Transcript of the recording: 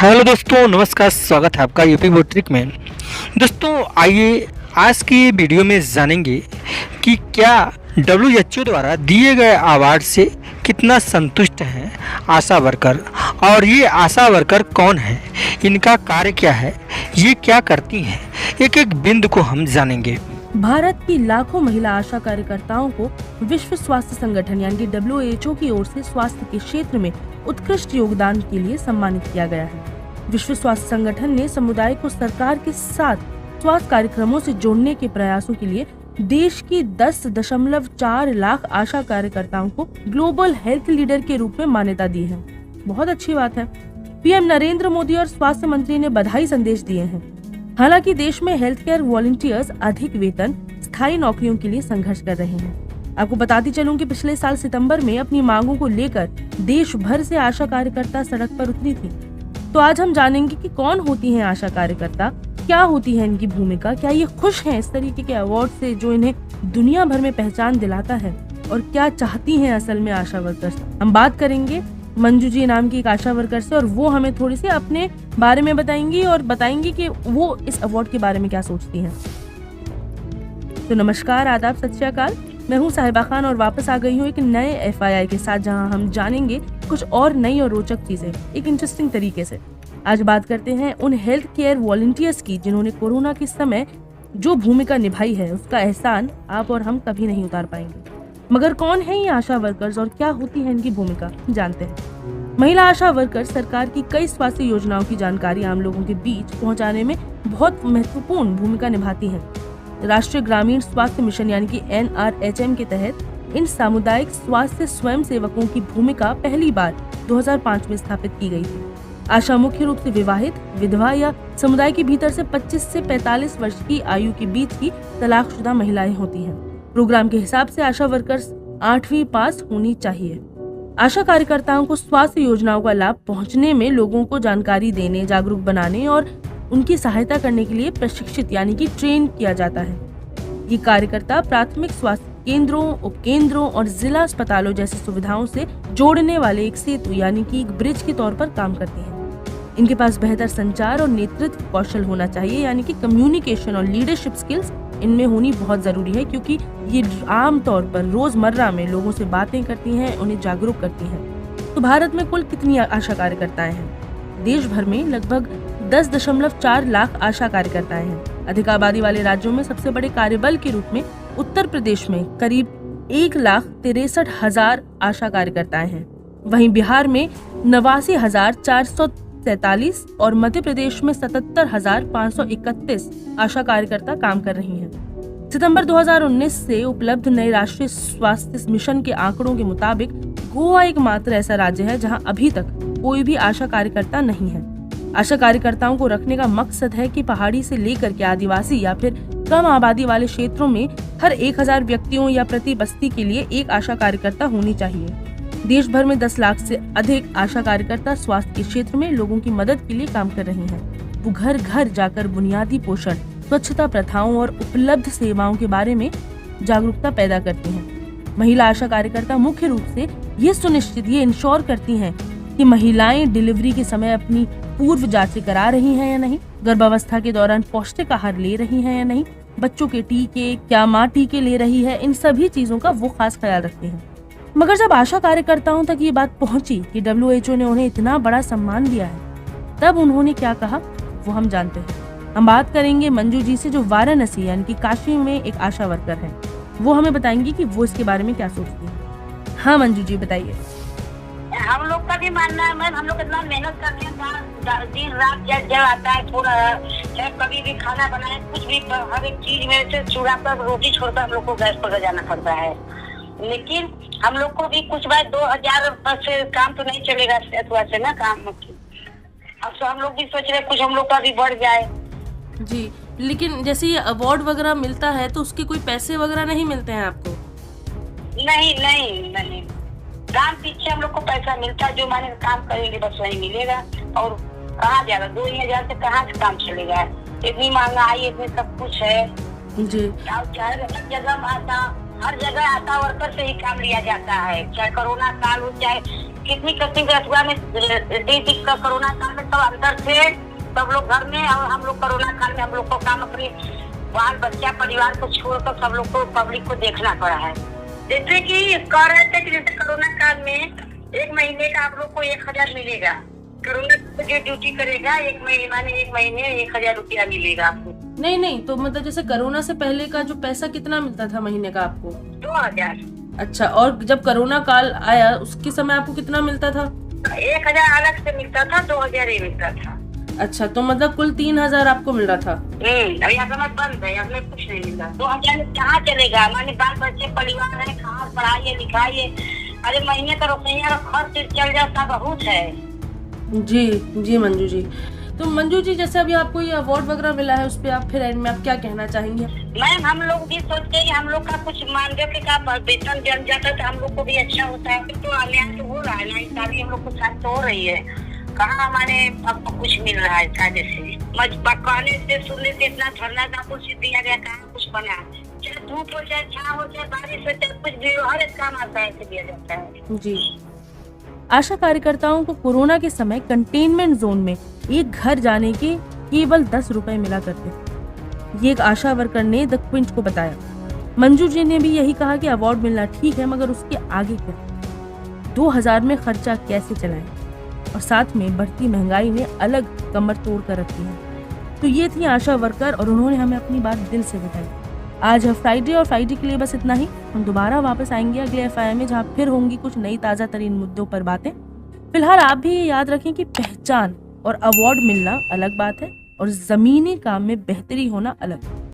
Hello दोस्तों, नमस्कार। स्वागत है आपका यूपी बोर्ड ट्रिक में। दोस्तों आइए आज की वीडियो में जानेंगे कि क्या WHO द्वारा दिए गए अवार्ड से कितना संतुष्ट हैं आशा वर्कर, और ये आशा वर्कर कौन है, इनका कार्य क्या है, ये क्या करती हैं, एक एक बिंदु को हम जानेंगे। भारत की लाखों महिला आशा कार्यकर्ताओं को विश्व स्वास्थ्य संगठन यानी कि WHO की ओर से स्वास्थ्य के क्षेत्र में उत्कृष्ट योगदान के लिए सम्मानित किया गया है। विश्व स्वास्थ्य संगठन ने समुदाय को सरकार के साथ स्वास्थ्य कार्यक्रमों से जोड़ने के प्रयासों के लिए देश की 10.4 लाख आशा कार्यकर्ताओं को ग्लोबल हेल्थ लीडर के रूप में मान्यता दी है। बहुत अच्छी बात है। पीएम नरेंद्र मोदी और स्वास्थ्य मंत्री ने बधाई संदेश दिए हैं। हालांकि देश में हेल्थ केयर वॉलंटियर्स अधिक वेतन, स्थायी नौकरियों के लिए संघर्ष कर रहे हैं। आपको बताती चलूं कि पिछले साल सितंबर में अपनी मांगों को लेकर देश भर से आशा कार्यकर्ता सड़क पर उतरी थी। तो आज हम जानेंगे कि कौन होती हैं आशा कार्यकर्ता, क्या होती है इनकी भूमिका, क्या ये खुश हैं इस तरीके के अवार्ड से जो इन्हें दुनिया भर में पहचान दिलाता है, और क्या चाहती हैं असल में आशा वर्कर्स। हम बात करेंगे मंजू जी नाम की एक आशा वर्कर से, और वो हमें थोड़ी सी अपने बारे में बताएंगी और बताएंगी कि वो इस अवार्ड के बारे में क्या सोचती हैं। तो नमस्कार, आदाब, सत श्री अकाल। मैं हूं साहिबा खान और वापस आ गई हूं एक नए FII के साथ, जहां हम जानेंगे कुछ और नई और रोचक चीजें एक इंटरेस्टिंग तरीके से। आज बात करते हैं उन हेल्थ केयर वॉलंटियर्स की जिन्होंने कोरोना के समय जो भूमिका निभाई है, उसका एहसान आप और हम कभी नहीं उतार पाएंगे। मगर कौन है ये आशा वर्कर्स और क्या होती है इनकी भूमिका, जानते हैं। महिला आशा वर्कर सरकार की कई स्वास्थ्य योजनाओं की जानकारी आम लोगों के बीच पहुंचाने में बहुत महत्वपूर्ण भूमिका निभाती हैं। राष्ट्रीय ग्रामीण स्वास्थ्य मिशन यानी कि NRHM के तहत इन सामुदायिक स्वास्थ्य स्वयं सेवकों की भूमिका पहली बार 2005 में स्थापित की गई थी। आशा मुख्य रूप से विवाहित, विधवा या समुदाय के भीतर से 25 से 45 वर्ष की आयु के बीच की तलाकशुदा महिलाएं होती हैं। प्रोग्राम के हिसाब से आशा वर्कर्स 8वीं पास होनी चाहिए। आशा कार्यकर्ताओं को स्वास्थ्य योजनाओं का लाभ पहुंचने में लोगों को जानकारी देने, जागरूक बनाने और उनकी सहायता करने के लिए प्रशिक्षित यानी कि ट्रेन किया जाता है। ये कार्यकर्ता प्राथमिक स्वास्थ्य केंद्रों, उपकेंद्रों और जिला अस्पतालों जैसी सुविधाओं से जोड़ने वाले एक सेतु यानी कि एक ब्रिज के तौर पर काम करती हैं। इनके पास बेहतर संचार और नेतृत्व कौशल होना चाहिए, यानी कि कम्युनिकेशन और लीडरशिप स्किल्स इनमें होनी बहुत जरूरी है, क्योंकि ये आम तौर पर रोजमर्रा में लोगों से बातें करती हैं, उन्हें जागरूक करती हैं। तो भारत में कुल कितनी आशा कार्यकर्ताएं हैं? देश भर में लगभग 10.4 लाख आशा कार्यकर्ताएं हैं। अधिक आबादी वाले राज्यों में सबसे बड़े कार्यबल के रूप में उत्तर प्रदेश में करीब 1,63,000 आशा कार्यकर्ताएं हैं। वहीं बिहार में 89,447 और मध्य प्रदेश में 77,531 आशा कार्यकर्ता काम कर रही हैं। सितंबर 2019 से उपलब्ध नए राष्ट्रीय स्वास्थ्य मिशन के आंकड़ों के मुताबिक गोवा एकमात्र ऐसा राज्य है जहां अभी तक कोई भी आशा कार्यकर्ता नहीं है। आशा कार्यकर्ताओं को रखने का मकसद है कि पहाड़ी से लेकर के आदिवासी या फिर कम आबादी वाले क्षेत्रों में हर 1000 व्यक्तियों या प्रति बस्ती के लिए एक आशा कार्यकर्ता होनी चाहिए। देश भर में 10 लाख से अधिक आशा कार्यकर्ता स्वास्थ्य के क्षेत्र में लोगों की मदद के लिए काम कर रही हैं। वो घर घर जाकर बुनियादी पोषण, स्वच्छता प्रथाओं और उपलब्ध सेवाओं के बारे में जागरूकता पैदा करती हैं। महिला आशा कार्यकर्ता मुख्य रूप से ये इंश्योर करती हैं कि महिलाएं डिलीवरी के समय अपनी पूर्व जांचें करा रही हैं या नहीं, गर्भावस्था के दौरान पौष्टिक आहार ले रही हैं या नहीं, बच्चों के टीके, क्या माँ टीके ले रही है, इन सभी चीजों का वो खास ख्याल रखते हैं। मगर जब आशा कार्यकर्ताओं तक ये बात पहुंची कि WHO ने उन्हें इतना बड़ा सम्मान दिया है, तब उन्होंने क्या कहा वो हम जानते हैं। हम बात करेंगे मंजू जी से, जो वाराणसी यानी कि काशी में एक आशा वर्कर है। वो हमें बताएंगी कि वो इसके बारे में क्या सोचती है। हाँ मंजू जी, बताइए। हम लोग का भी मानना है मैम, हम लोग इतना मेहनत करते हैं, दिन रात जल आता है, थोड़ा चाहे कभी भी खाना बनाए, कुछ भी हर एक चीज में से चूल्हा पर रोटी छोड़कर हम लोग को गैस पर जाना पड़ता है। लेकिन हम लोग को भी कुछ बार 2000 से काम तो नहीं चलेगा से ना काम। अब तो हम लोग भी सोच रहे कुछ हम लोग का भी बढ़ जाए जी। लेकिन जैसे ये अवार्ड वगैरह मिलता है तो उसके कोई पैसे वगैरह नहीं मिलते हैं आपको? नहीं नहीं नहीं, काम पीछे हम लोग को पैसा मिलता है, जो माने काम करेंगे बस वही मिलेगा। और कहाँ जाएगा, 2,000 से कहाँ से काम चलेगा? इतनी महंगाई, इतनी सब कुछ है जी। हर जगह आता वर्कर से ही काम लिया जाता है, चाहे कोरोना काल हो, चाहे कितनी किस्म के अफवाह में कोरोना काल में सब अंदर थे, सब लोग घर में, और हम लोग कोरोना काल में हम लोग को काम अपने बाल बच्चा परिवार को छोड़कर सब लोग को पब्लिक को देखना पड़ा है। जैसे कि कह रहे थे कि जैसे कोरोना काल में 1 महीने का आप लोग को 1000 मिलेगा, कोरोना जो ड्यूटी करेगा 1 महीने 1000 रुपया मिलेगा आपको। नहीं, तो मतलब जैसे कोरोना से पहले का जो पैसा कितना मिलता था महीने का आपको? 2000। अच्छा, और जब कोरोना काल आया उसके समय आपको कितना मिलता था? 1000 अलग से मिलता था, 2000 ही मिलता था। अच्छा, तो मतलब कुल 3000 आपको मिल रहा था। अभी समय बंद है, अब कुछ नहीं मिल रहा। 2000 में कहाँ चलेगा? हमारे बाल बच्चे परिवार है, कहाँ पढ़ाइए लिखाइए, अरे महीने का रुपया खर्च चल जाता बहुत है। जी मंजू जी, तो मंजू जी जैसे अभी आपको ये अवार्ड वगैरह मिला है, उस पे आप फिर एंड में आप क्या कहना चाहेंगे? मैम हम लोग भी सोचते हैं हम लोग का कुछ मानदेय का वेतन जम जाता तो हम लोग को भी अच्छा होता है। तो अन्याय तो हो रहा है ना, सारी हम लोग को साथ तो हो रही है, कहाँ हमारे अब कुछ मिल रहा है कायदे से। कहने से सुनने से इतना धरना था कुछ दिया गया, कहाँ कुछ बना, चाहे धूप हो चाहे छाँव हो चाहे बारिश हो चाहे कुछ भी हो, हर एक काम आता है दिया जाता है। जी, आशा कार्यकर्ताओं को कोरोना के समय कंटेनमेंट जोन में एक घर जाने के केवल 10 रुपए मिला करते थे। ये एक आशा वर्कर ने द क्विंट को बताया। मंजू जी ने भी यही कहा कि अवार्ड मिलना ठीक है, मगर उसके आगे क्या, 2000 में खर्चा कैसे चलाएं, और साथ में बढ़ती महंगाई ने अलग कमर तोड़ कर रखी है। तो ये थी आशा वर्कर और उन्होंने हमें अपनी बात दिल से बताई। आज है फ्राइडे और फ्राइडे के लिए बस इतना ही। हम दोबारा वापस आएंगे अगले एफआईआर में, जहाँ फिर होंगी कुछ नई ताज़ा तरीन मुद्दों पर बातें। फिलहाल आप भी ये याद रखें कि पहचान और अवार्ड मिलना अलग बात है और ज़मीनी काम में बेहतरी होना अलग।